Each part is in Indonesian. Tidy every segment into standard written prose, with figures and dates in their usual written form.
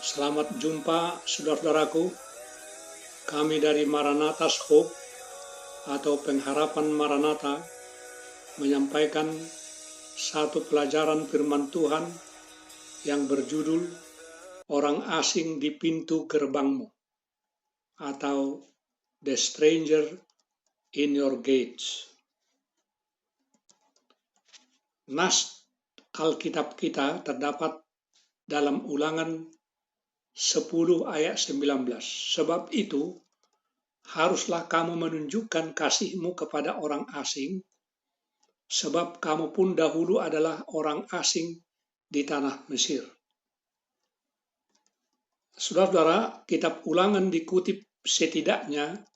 Selamat jumpa saudara-saudaraku, kami dari Maranatha's Hope atau Pengharapan Maranatha menyampaikan satu pelajaran firman Tuhan yang berjudul Orang Asing di Pintu Gerbangmu atau The Stranger in Your Gates. Nas Alkitab kita terdapat dalam Ulangan 10 ayat 19. Sebab itu, haruslah kamu menunjukkan kasihmu kepada orang asing, sebab kamu pun dahulu adalah orang asing di tanah Mesir. Saudara-saudara, kitab Ulangan dikutip setidaknya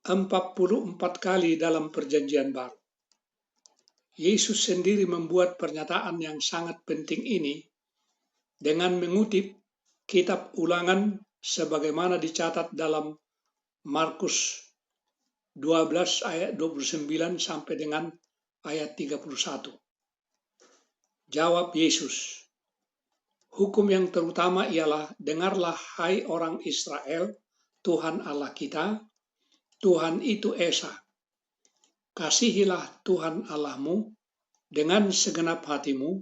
44 kali dalam Perjanjian Baru. Yesus sendiri membuat pernyataan yang sangat penting ini dengan mengutip kitab Ulangan sebagaimana dicatat dalam Markus 12 ayat 29 sampai dengan ayat 31. Jawab Yesus, hukum yang terutama ialah, dengarlah hai orang Israel, Tuhan Allah kita, Tuhan itu Esa. Kasihilah Tuhan Allahmu dengan segenap hatimu,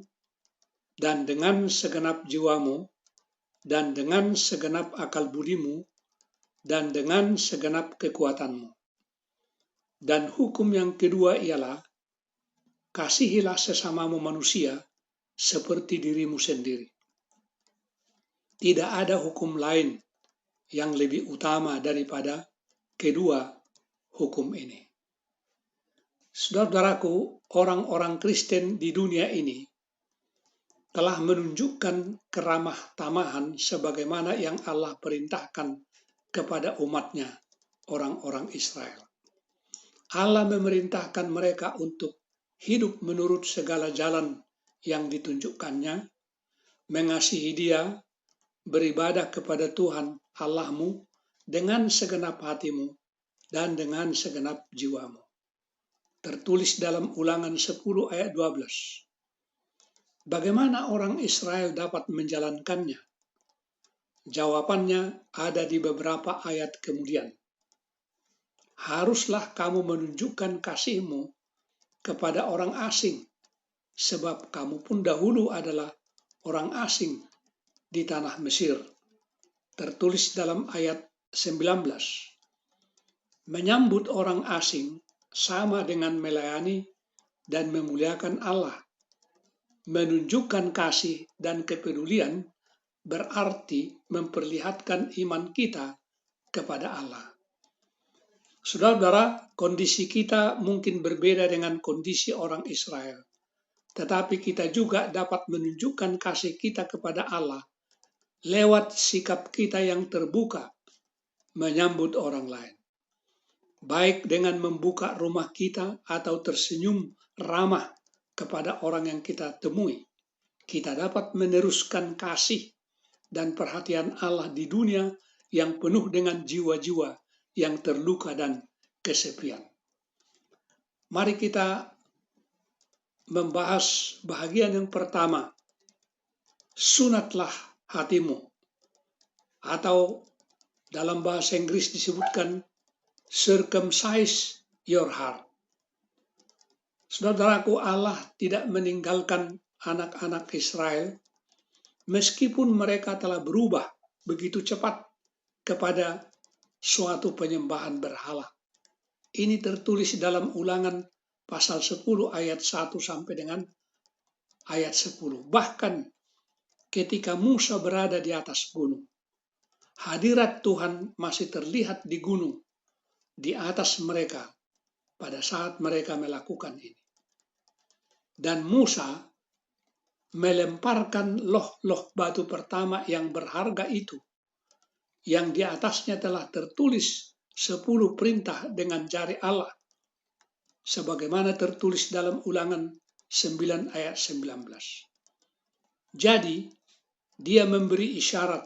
dan dengan segenap jiwamu, dan dengan segenap akal budimu, dan dengan segenap kekuatanmu. Dan hukum yang kedua ialah, kasihilah sesamamu manusia seperti dirimu sendiri. Tidak ada hukum lain yang lebih utama daripada kedua hukum ini. Saudara-saudaraku, orang-orang Kristen di dunia ini telah menunjukkan keramah tamahan sebagaimana yang Allah perintahkan kepada umatnya, orang-orang Israel. Allah memerintahkan mereka untuk hidup menurut segala jalan yang ditunjukkannya, mengasihi Dia, beribadah kepada Tuhan Allahmu dengan segenap hatimu dan dengan segenap jiwamu. Tertulis dalam Ulangan 10 ayat 12. Bagaimana orang Israel dapat menjalankannya? Jawabannya ada di beberapa ayat kemudian. Haruslah kamu menunjukkan kasihmu kepada orang asing, sebab kamu pun dahulu adalah orang asing di tanah Mesir. Tertulis dalam ayat 19. Menyambut orang asing sama dengan melayani dan memuliakan Allah. Menunjukkan kasih dan kepedulian berarti memperlihatkan iman kita kepada Allah. Saudara-saudara, kondisi kita mungkin berbeda dengan kondisi orang Israel. Tetapi kita juga dapat menunjukkan kasih kita kepada Allah lewat sikap kita yang terbuka menyambut orang lain. Baik dengan membuka rumah kita atau tersenyum ramah kepada orang yang kita temui, kita dapat meneruskan kasih dan perhatian Allah di dunia yang penuh dengan jiwa-jiwa yang terluka dan kesepian. Mari kita membahas bahagian yang pertama, sunatlah hatimu, atau dalam bahasa Inggris disebutkan circumcise your heart. Saudaraku, Allah tidak meninggalkan anak-anak Israel meskipun mereka telah berubah begitu cepat kepada suatu penyembahan berhala. Ini tertulis dalam Ulangan pasal 10 ayat 1 sampai dengan ayat 10. Bahkan ketika Musa berada di atas gunung, hadirat Tuhan masih terlihat di gunung, di atas mereka pada saat mereka melakukan ini. Dan Musa melemparkan loh-loh batu pertama yang berharga itu, yang di atasnya telah tertulis 10 perintah dengan jari Allah, sebagaimana tertulis dalam Ulangan 9 ayat 19. Jadi, dia memberi isyarat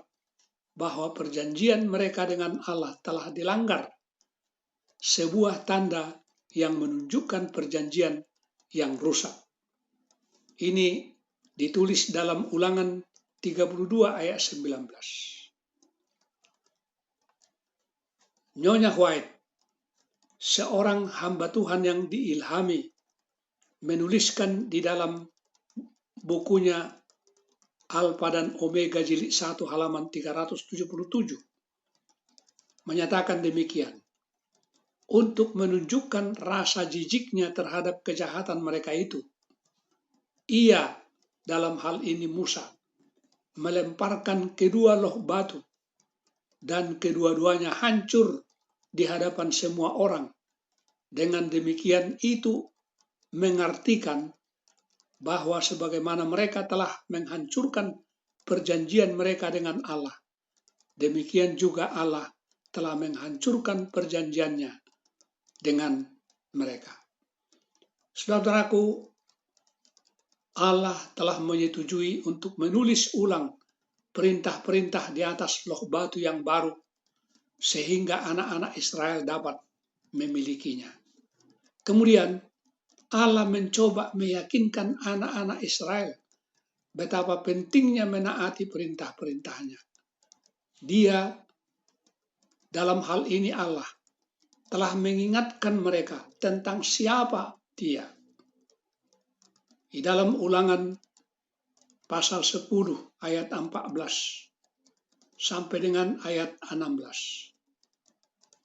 bahwa perjanjian mereka dengan Allah telah dilanggar, sebuah tanda yang menunjukkan perjanjian yang rusak. Ini ditulis dalam Ulangan 32 ayat 19. Nyonya White, seorang hamba Tuhan yang diilhami, menuliskan di dalam bukunya Alfa dan Omega jilid 1 halaman 377, menyatakan demikian. Untuk menunjukkan rasa jijiknya terhadap kejahatan mereka itu, ia, dalam hal ini Musa, melemparkan kedua loh batu, dan kedua-duanya hancur di hadapan semua orang. Dengan demikian itu mengartikan bahwa sebagaimana mereka telah menghancurkan perjanjian mereka dengan Allah, demikian juga Allah telah menghancurkan perjanjiannya dengan mereka. Saudaraku, Allah telah menyetujui untuk menulis ulang perintah-perintah di atas loh batu yang baru, sehingga anak-anak Israel dapat memilikinya. Kemudian Allah mencoba meyakinkan anak-anak Israel betapa pentingnya menaati perintah-perintahnya. Dia, dalam hal ini Allah, telah mengingatkan mereka tentang siapa Dia. Di dalam Ulangan pasal 10 ayat 14 sampai dengan ayat 16.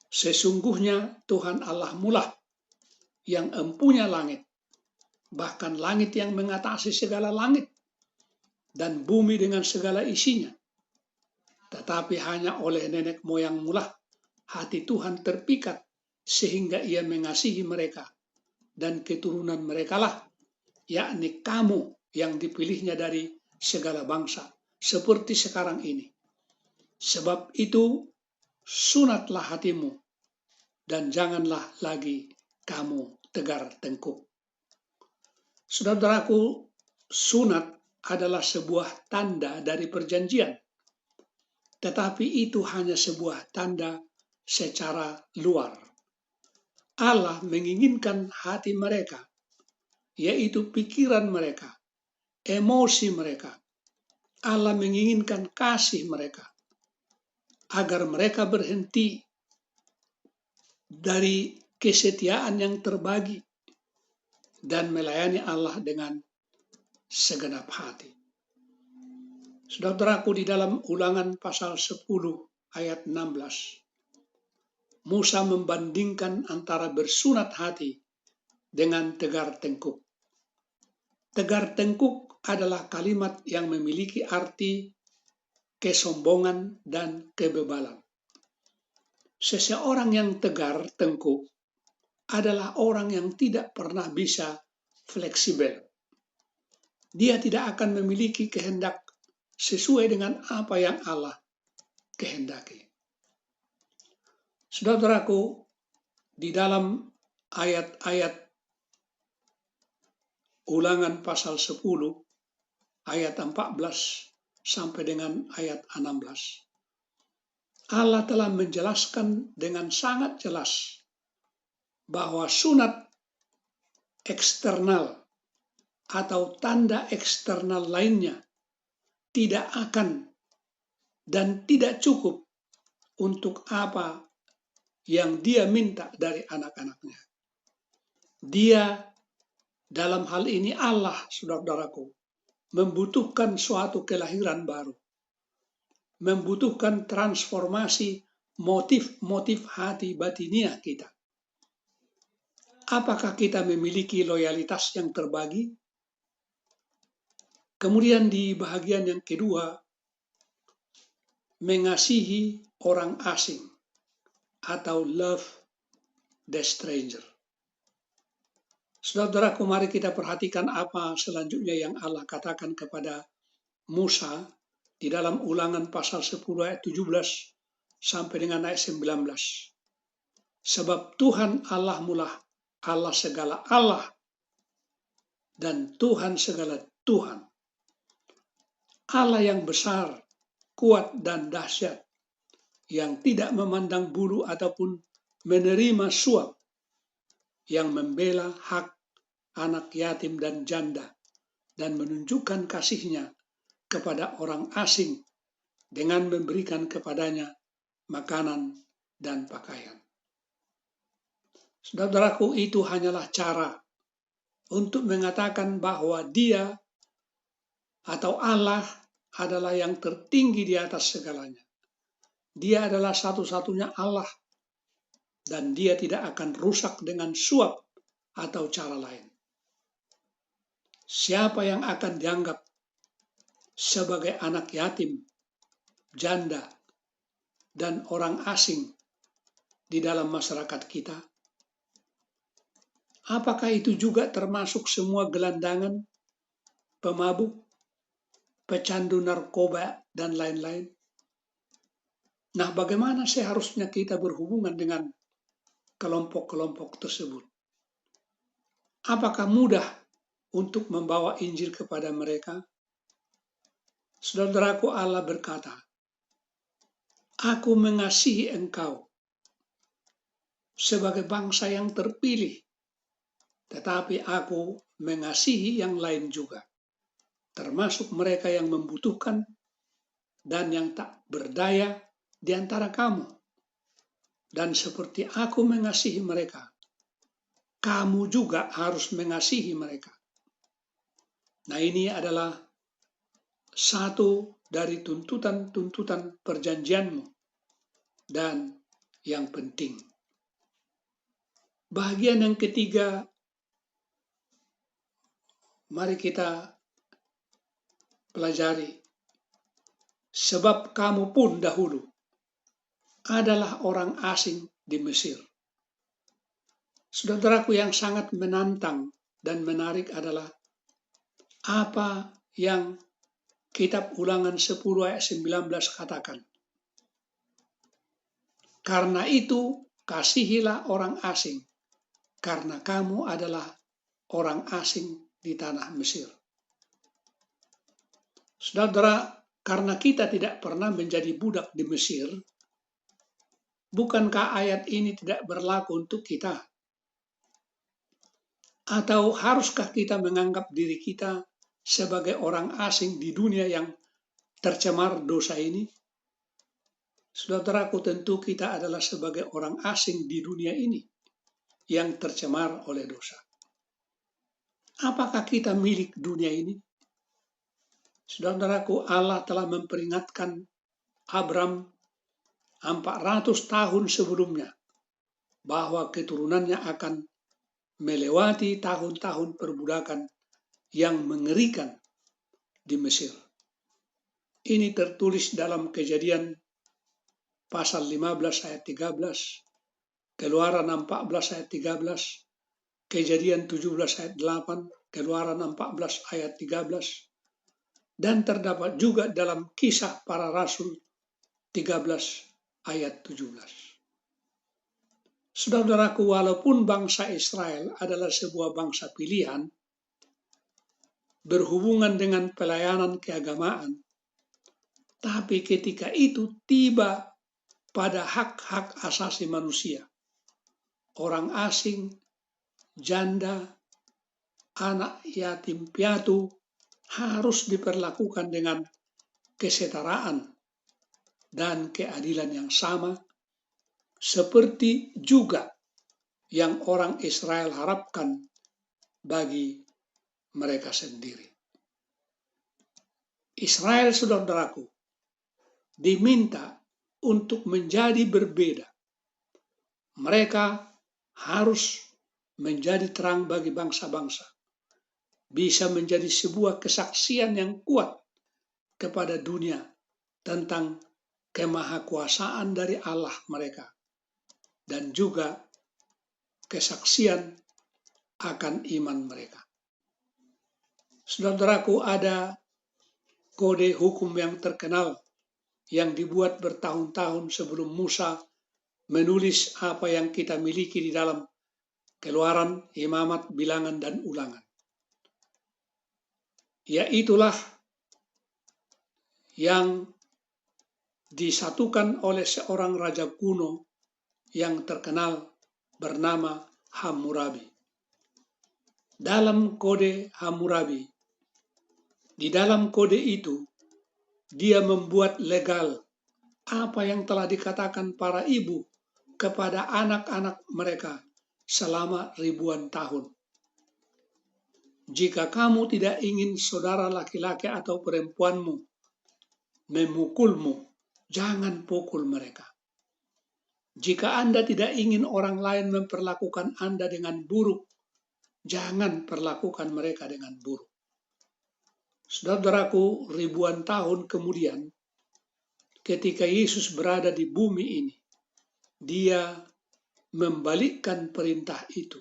Sesungguhnya Tuhan Allah mulah yang empunya langit, bahkan langit yang mengatasi segala langit, dan bumi dengan segala isinya. Tetapi hanya oleh nenek moyang mulah hati Tuhan terpikat, sehingga ia mengasihi mereka, dan keturunan mereka lah, yakni kamu yang dipilihnya dari segala bangsa, seperti sekarang ini. Sebab itu sunatlah hatimu, dan janganlah lagi kamu tegar tengkuk. Saudaraku, sunat adalah sebuah tanda dari perjanjian, tetapi itu hanya sebuah tanda secara luar. Allah menginginkan hati mereka, yaitu pikiran mereka, emosi mereka. Allah menginginkan kasih mereka, agar mereka berhenti dari kesetiaan yang terbagi dan melayani Allah dengan segenap hati. Saudaraku, di dalam Ulangan pasal 10 ayat 16, Musa membandingkan antara bersunat hati dengan tegar tengkuk. Tegar tengkuk adalah kalimat yang memiliki arti kesombongan dan kebebalan. Seseorang yang tegar tengkuk adalah orang yang tidak pernah bisa fleksibel. Dia tidak akan memiliki kehendak sesuai dengan apa yang Allah kehendaki. Saudaraku, di dalam ayat-ayat Ulangan pasal 10 ayat 14 sampai dengan ayat 16, Allah telah menjelaskan dengan sangat jelas bahwa sunat eksternal atau tanda eksternal lainnya tidak akan dan tidak cukup untuk apa yang Dia minta dari anak-anaknya. Dia, dalam hal ini Allah, saudaraku, membutuhkan suatu kelahiran baru, membutuhkan transformasi motif-motif hati batiniah kita. Apakah kita memiliki loyalitas yang terbagi? Kemudian di bagian yang kedua, mengasihi orang asing atau love the stranger. Saudaraku, mari kita perhatikan apa selanjutnya yang Allah katakan kepada Musa di dalam Ulangan pasal 10 ayat 17 sampai dengan ayat 19. Sebab Tuhan Allah mulah Allah segala Allah dan Tuhan segala Tuhan. Allah yang besar, kuat dan dahsyat, yang tidak memandang bulu ataupun menerima suap, yang membela hak anak yatim dan janda, dan menunjukkan kasihnya kepada orang asing dengan memberikan kepadanya makanan dan pakaian. Saudaraku, itu hanyalah cara untuk mengatakan bahwa Dia atau Allah adalah yang tertinggi di atas segalanya. Dia adalah satu-satunya Allah dan Dia tidak akan rusak dengan suap atau cara lain. Siapa yang akan dianggap sebagai anak yatim, janda, dan orang asing di dalam masyarakat kita? Apakah itu juga termasuk semua gelandangan, pemabuk, pecandu narkoba, dan lain-lain? Nah, bagaimana seharusnya kita berhubungan dengan kelompok-kelompok tersebut? Apakah mudah untuk membawa Injil kepada mereka? Saudaraku, Allah berkata, "Aku mengasihi engkau sebagai bangsa yang terpilih, tetapi aku mengasihi yang lain juga, termasuk mereka yang membutuhkan dan yang tak berdaya di antara kamu. Dan seperti aku mengasihi mereka, kamu juga harus mengasihi mereka." Nah, ini adalah satu dari tuntutan-tuntutan perjanjianmu dan yang penting. Bagian yang ketiga, mari kita pelajari. Sebab kamu pun dahulu adalah orang asing di Mesir. Saudaraku, yang sangat menantang dan menarik adalah apa yang Kitab Ulangan 10 ayat 19 katakan. Karena itu, kasihilah orang asing, karena kamu adalah orang asing di tanah Mesir. Saudara, karena kita tidak pernah menjadi budak di Mesir, bukankah ayat ini tidak berlaku untuk kita? Atau haruskah kita menganggap diri kita sebagai orang asing di dunia yang tercemar dosa ini? Saudaraku, tentu kita adalah sebagai orang asing di dunia ini yang tercemar oleh dosa. Apakah kita milik dunia ini? Saudaraku, Allah telah memperingatkan Abram 400 tahun sebelumnya bahwa keturunannya akan melewati tahun-tahun perbudakan yang mengerikan di Mesir. Ini tertulis dalam Kejadian pasal 15 ayat 13, Keluaran 14 ayat 13, Kejadian 17 ayat 8, Keluaran 14 ayat 13, dan terdapat juga dalam Kisah Para Rasul 13 ayat 17. Saudaraku, walaupun bangsa Israel adalah sebuah bangsa pilihan, berhubungan dengan pelayanan keagamaan, tapi ketika itu tiba pada hak-hak asasi manusia, orang asing, janda, anak yatim piatu harus diperlakukan dengan kesetaraan dan keadilan yang sama, seperti juga yang orang Israel harapkan bagi mereka sendiri. Israel, saudaraku, diminta untuk menjadi berbeda. Mereka harus menjadi terang bagi bangsa-bangsa, bisa menjadi sebuah kesaksian yang kuat kepada dunia tentang kemahakuasaan dari Allah mereka, dan juga kesaksian akan iman mereka. Saudaraku, ada kode hukum yang terkenal yang dibuat bertahun-tahun sebelum Musa menulis apa yang kita miliki di dalam Keluaran, Imamat, Bilangan, dan Ulangan. Yaitulah yang disatukan oleh seorang raja kuno yang terkenal bernama Hammurabi. Dalam kode Hammurabi, di dalam kode itu Dia membuat legal apa yang telah dikatakan para ibu kepada anak-anak mereka selama ribuan tahun. Jika kamu tidak ingin saudara laki-laki atau perempuanmu memukulmu, jangan pukul mereka. Jika Anda tidak ingin orang lain memperlakukan Anda dengan buruk, jangan perlakukan mereka dengan buruk. Saudaraku, ribuan tahun kemudian, ketika Yesus berada di bumi ini, dia membalikkan perintah itu.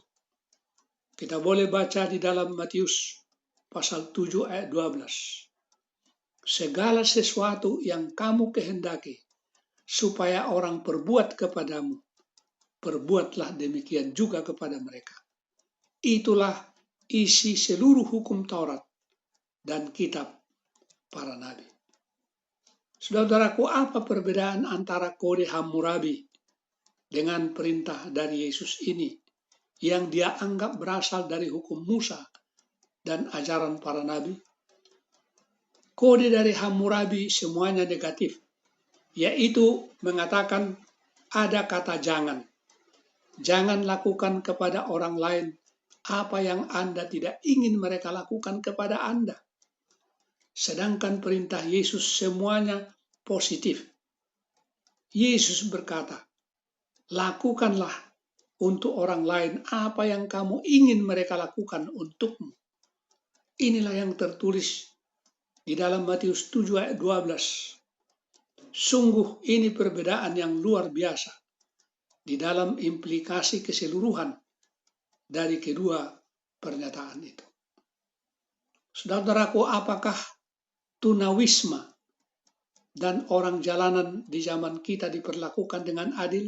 Kita boleh baca di dalam Matius pasal 7 ayat 12. Segala sesuatu yang kamu kehendaki supaya orang perbuat kepadamu, perbuatlah demikian juga kepada mereka. Itulah isi seluruh hukum Taurat dan kitab para nabi. Saudaraku, apa perbedaan antara kode Hammurabi dengan perintah dari Yesus ini yang dia anggap berasal dari hukum Musa dan ajaran para nabi? Kode dari Hammurabi semuanya negatif, yaitu mengatakan ada kata jangan. Jangan lakukan kepada orang lain apa yang Anda tidak ingin mereka lakukan kepada Anda. Sedangkan perintah Yesus semuanya positif. Yesus berkata, lakukanlah untuk orang lain apa yang kamu ingin mereka lakukan untukmu. Inilah yang tertulis di dalam Matius 7 ayat 12. Sungguh ini perbedaan yang luar biasa di dalam implikasi keseluruhan dari kedua pernyataan itu. Saudaraku, apakah tunawisma dan orang jalanan di zaman kita diperlakukan dengan adil?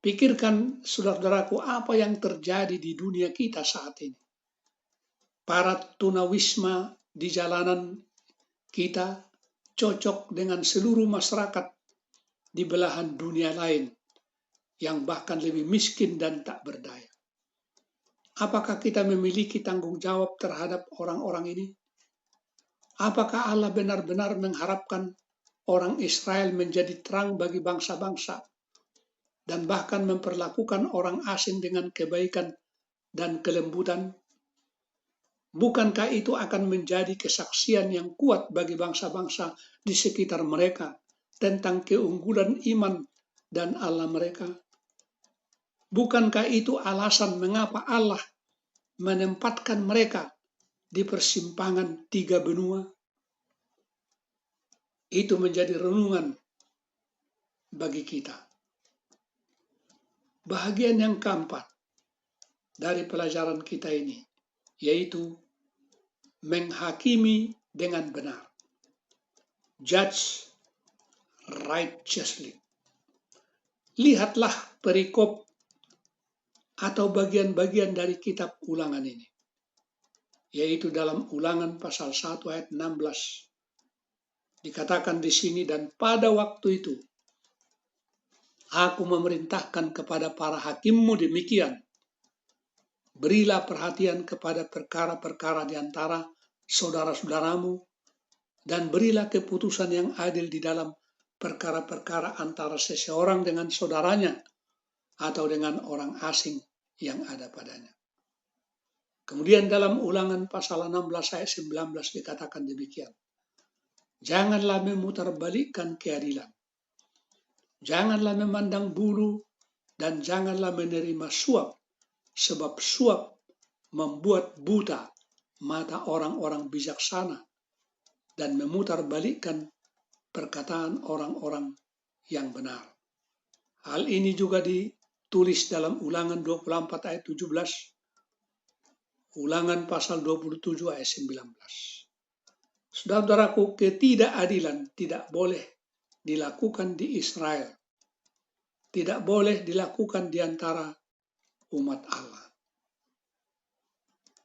Pikirkan, saudaraku, apa yang terjadi di dunia kita saat ini. Para tunawisma di jalanan kita cocok dengan seluruh masyarakat di belahan dunia lain yang bahkan lebih miskin dan tak berdaya. Apakah kita memiliki tanggung jawab terhadap orang-orang ini? Apakah Allah benar-benar mengharapkan orang Israel menjadi terang bagi bangsa-bangsa dan bahkan memperlakukan orang asing dengan kebaikan dan kelembutan? Bukankah itu akan menjadi kesaksian yang kuat bagi bangsa-bangsa di sekitar mereka tentang keunggulan iman dan Allah mereka? Bukankah itu alasan mengapa Allah menempatkan mereka di persimpangan tiga benua? Itu menjadi renungan bagi kita. Bahagian yang keempat dari pelajaran kita ini, yaitu menghakimi dengan benar. Judge righteously. Lihatlah perikop atau bagian-bagian dari kitab Ulangan ini, yaitu dalam Ulangan pasal 1 ayat 16. Dikatakan di sini, dan pada waktu itu aku memerintahkan kepada para hakimmu demikian, berilah perhatian kepada perkara-perkara di antara saudara-saudaramu, dan berilah keputusan yang adil di dalam perkara-perkara antara seseorang dengan saudaranya atau dengan orang asing yang ada padanya. Kemudian dalam Ulangan pasal 16 ayat 19 dikatakan demikian. Janganlah memutarbalikkan keadilan. Janganlah memandang bulu dan janganlah menerima suap, sebab suap membuat buta mata orang-orang bijaksana dan memutarbalikkan perkataan orang-orang yang benar. Hal ini juga ditulis dalam Ulangan 24 ayat 17, Ulangan pasal 27 ayat 19. Saudaraku, ketidakadilan tidak boleh dilakukan di Israel. Tidak boleh dilakukan di antara umat Allah.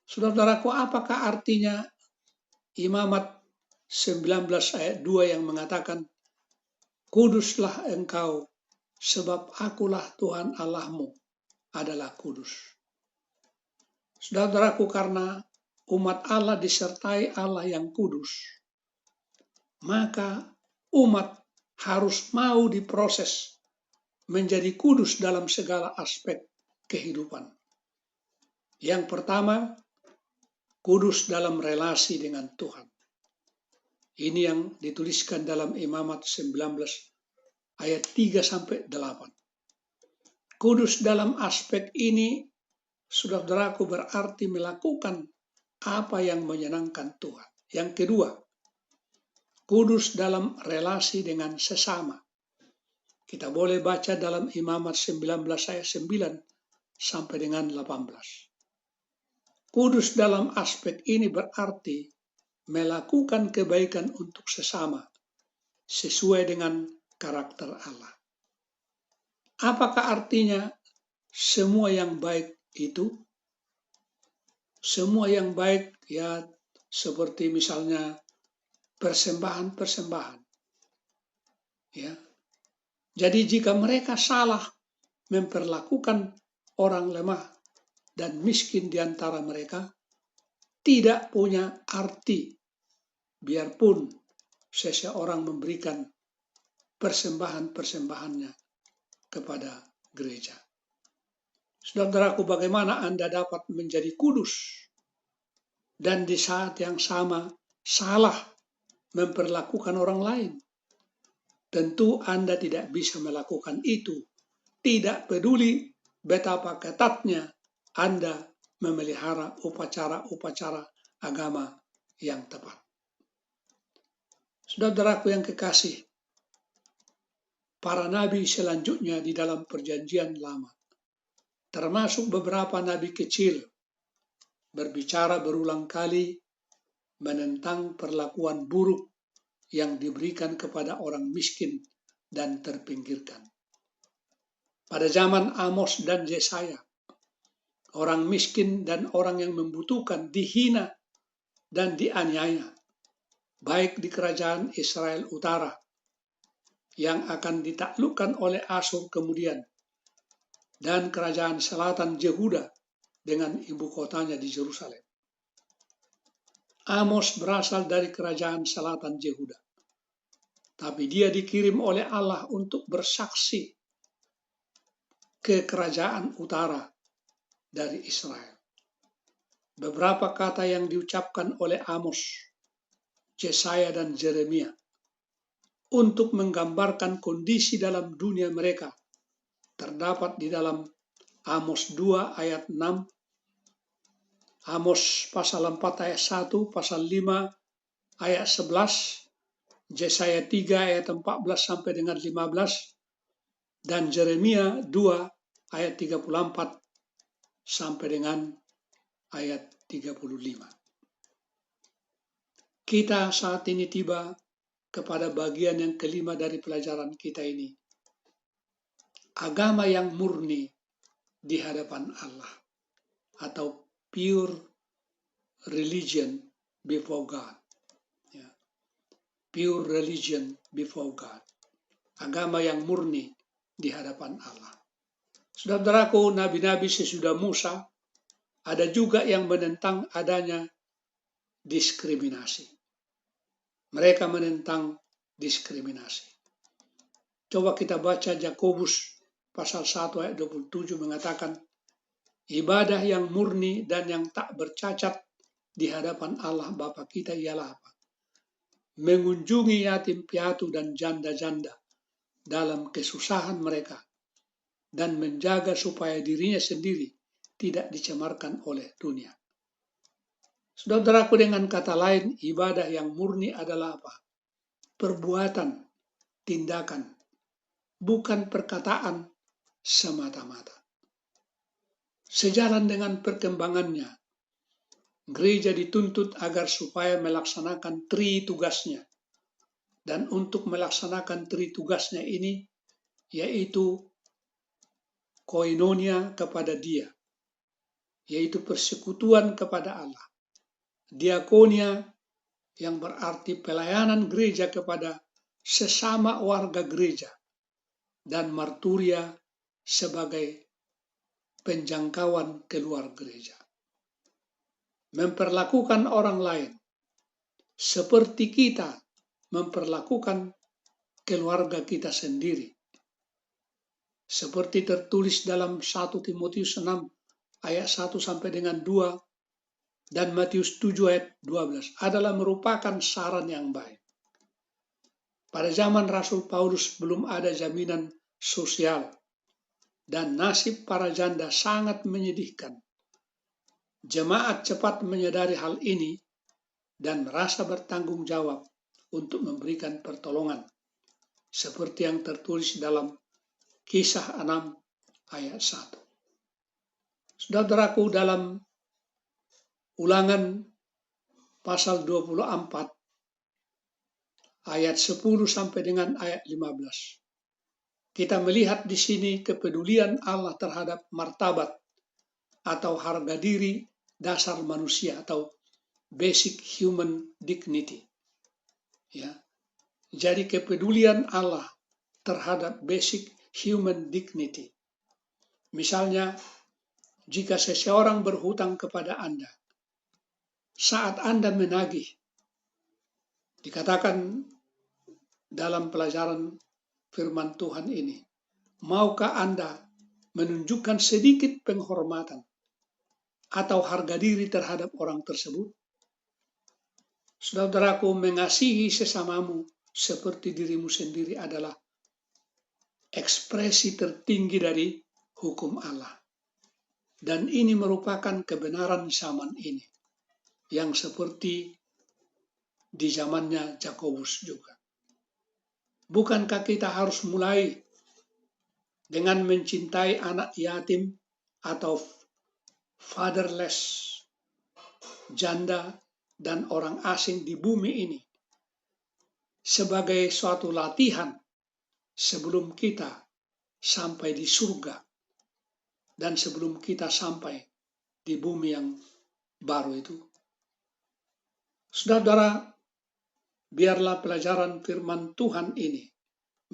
Saudaraku, apakah artinya Imamat 19 ayat 2 yang mengatakan, kuduslah engkau sebab akulah Tuhan Allahmu adalah kudus. Saudaraku, karena umat Allah disertai Allah yang kudus, maka umat harus mau diproses menjadi kudus dalam segala aspek kehidupan. Yang pertama, kudus dalam relasi dengan Tuhan. Ini yang dituliskan dalam Imamat 19 ayat 3-8. Kudus dalam aspek ini, saudaraku, berarti melakukan apa yang menyenangkan Tuhan. Yang kedua, kudus dalam relasi dengan sesama. Kita boleh baca dalam Imamat 19 ayat 9 sampai dengan 18. Kudus dalam aspek ini berarti melakukan kebaikan untuk sesama sesuai dengan karakter Allah. Apakah artinya semua yang baik itu? Semua yang baik ya seperti misalnya persembahan-persembahan. Ya. Jadi jika mereka salah memperlakukan orang lemah dan miskin di antara mereka, tidak punya arti biarpun seseorang memberikan persembahan-persembahannya kepada gereja. Saudaraku, bagaimana Anda dapat menjadi kudus dan di saat yang sama salah memperlakukan orang lain? Tentu Anda tidak bisa melakukan itu. Tidak peduli betapa ketatnya Anda memelihara upacara-upacara agama yang tepat. Saudaraku yang kekasih, para nabi selanjutnya di dalam perjanjian lama, termasuk beberapa nabi kecil, berbicara berulang kali menentang perlakuan buruk yang diberikan kepada orang miskin dan terpinggirkan. Pada zaman Amos dan Yesaya, orang miskin dan orang yang membutuhkan dihina dan dianiaya, baik di kerajaan Israel Utara yang akan ditaklukkan oleh Asyur kemudian, dan kerajaan selatan Yehuda dengan ibu kotanya di Yerusalem. Amos berasal dari kerajaan selatan Yehuda, tapi dia dikirim oleh Allah untuk bersaksi ke kerajaan utara dari Israel. Beberapa kata yang diucapkan oleh Amos, Yesaya dan Yeremia untuk menggambarkan kondisi dalam dunia mereka terdapat di dalam Amos 2 ayat 6, Amos pasal 4 ayat 1, pasal 5 ayat 11, Yesaya 3 ayat 14 sampai dengan 15, dan Yeremia 2 ayat 34 sampai dengan ayat 35. Kita saat ini tiba kepada bagian yang kelima dari pelajaran kita ini. Agama yang murni di hadapan Allah, atau pure religion before God. Ya. Pure religion before God. Agama yang murni di hadapan Allah. Saudaraku, nabi-nabi sesudah Musa, ada juga yang menentang adanya diskriminasi. Mereka menentang diskriminasi. Coba kita baca Yakobus pasal 1 ayat 27 mengatakan, ibadah yang murni dan yang tak bercacat di hadapan Allah Bapa kita ialah apa? Mengunjungi yatim piatu dan janda-janda dalam kesusahan mereka dan menjaga supaya dirinya sendiri tidak dicemarkan oleh dunia. Saudaraku, dengan kata lain, ibadah yang murni adalah apa? Perbuatan, tindakan, bukan perkataan semata-mata. Sejalan dengan perkembangannya, gereja dituntut agar supaya melaksanakan tri tugasnya. Dan untuk melaksanakan tri tugasnya ini, yaitu koinonia kepada Dia, yaitu persekutuan kepada Allah. Diakonia yang berarti pelayanan gereja kepada sesama warga gereja, dan marturia sebagai penjangkauan keluar gereja. Memperlakukan orang lain seperti kita memperlakukan keluarga kita sendiri. Seperti tertulis dalam 1 Timotius 6 ayat 1 sampai dengan 2 dan Matius 7 ayat 12 adalah merupakan saran yang baik. Pada zaman Rasul Paulus belum ada jaminan sosial dan nasib para janda sangat menyedihkan. Jemaat cepat menyadari hal ini dan merasa bertanggung jawab untuk memberikan pertolongan, seperti yang tertulis dalam Kisah 6 ayat 1. Saudaraku, dalam Ulangan pasal 24 ayat 10 sampai dengan ayat 15. Kita melihat di sini kepedulian Allah terhadap martabat atau harga diri dasar manusia atau basic human dignity. Ya. Jadi kepedulian Allah terhadap basic human dignity. Misalnya, jika seseorang berhutang kepada Anda, saat Anda menagih, dikatakan dalam pelajaran firman Tuhan ini, maukah Anda menunjukkan sedikit penghormatan atau harga diri terhadap orang tersebut? Saudaraku, mengasihi sesamamu seperti dirimu sendiri adalah ekspresi tertinggi dari hukum Allah. Dan ini merupakan kebenaran zaman ini, yang seperti di zamannya Yakobus juga. Bukankah kita harus mulai dengan mencintai anak yatim atau fatherless, janda dan orang asing di bumi ini sebagai suatu latihan sebelum kita sampai di surga dan sebelum kita sampai di bumi yang baru itu? Saudara, biarlah pelajaran firman Tuhan ini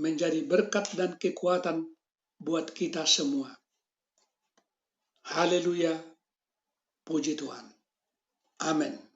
menjadi berkat dan kekuatan buat kita semua. Haleluya, puji Tuhan. Amin.